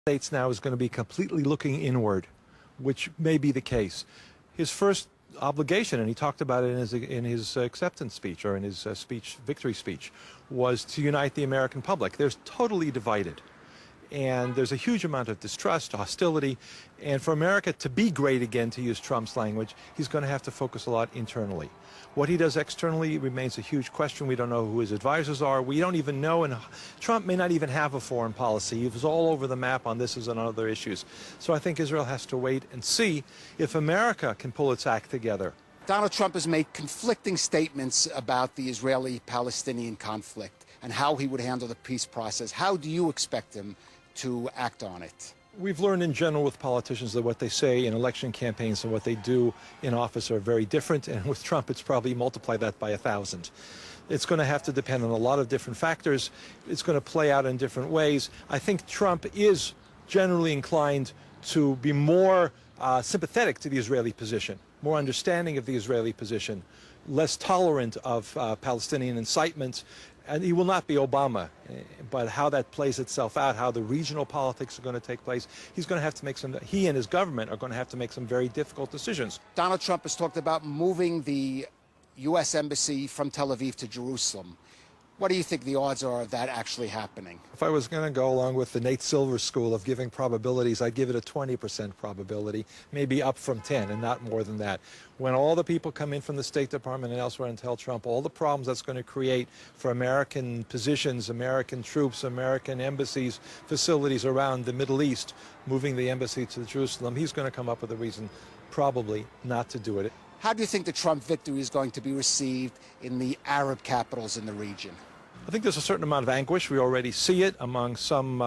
States now is going to be completely looking inward, which may be the case. His first obligation, and he talked about it in his acceptance speech or in his victory speech, was to unite the American public. They're totally divided. And there's a huge amount of distrust, hostility, and for America to be great again, to use Trump's language, he's going to have to focus a lot internally. What he does externally remains a huge question. We don't know who his advisors are. We don't even know, and Trump may not even have a foreign policy. He was all over the map on this and on other issues. So I think Israel has to wait and see if America can pull its act together. Donald Trump has made conflicting statements about the Israeli-Palestinian conflict and how he would handle the peace process. How do you expect him to act on it? We've learned in general with politicians that what they say in election campaigns and what they do in office are very different, and with Trump it's probably multiply that by 1,000. It's going to have to depend on a lot of different factors. It's going to play out in different ways. I think Trump is generally inclined to be more sympathetic to the Israeli position, more understanding of the Israeli position, less tolerant of Palestinian incitement. And he will not be Obama, but how that plays itself out, how the regional politics are going to take place, he's going to have to make he and his government are going to have to make some very difficult decisions. Donald Trump has talked about moving the U.S. Embassy from Tel Aviv to Jerusalem. What do you think the odds are of that actually happening? If I was going to go along with the Nate Silver school of giving probabilities, I'd give it a 20% probability, maybe up from 10 and not more than that. When all the people come in from the State Department and elsewhere and tell Trump all the problems that's going to create for American positions, American troops, American embassies, facilities around the Middle East, moving the embassy to Jerusalem, he's going to come up with a reason probably not to do it. How do you think the Trump victory is going to be received in the Arab capitals in the region? I think there's a certain amount of anguish. We already see it among some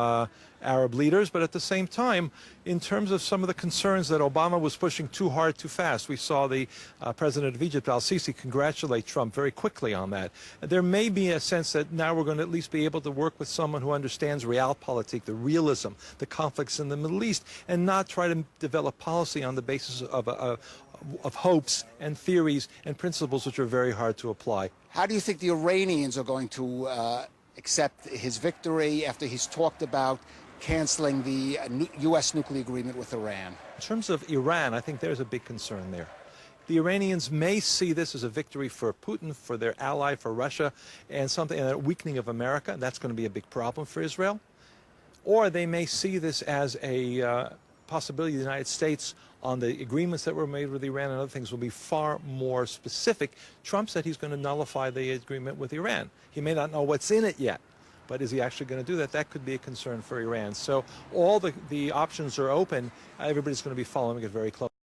Arab leaders, but at the same time, in terms of some of the concerns that Obama was pushing too hard, too fast, we saw the president of Egypt, al-Sisi, congratulate Trump very quickly on that. There may be a sense that now we're going to at least be able to work with someone who understands realpolitik, the realism, the conflicts in the Middle East, and not try to develop policy on the basis of hopes and theories and principles which are very hard to apply. How do you think the Iranians are going to accept his victory after he's talked about canceling the U.S. nuclear agreement with Iran? In terms of Iran, I think there's a big concern there. The Iranians may see this as a victory for Putin, for their ally, for Russia, and a weakening of America. That's going to be a big problem for Israel. Or they may see this as a possibility the United States on the agreements that were made with Iran and other things will be far more specific. Trump said he's going to nullify the agreement with Iran. He may not know what's in it yet, but is he actually going to do that? That could be a concern for Iran. So all the options are open. Everybody's going to be following it very closely.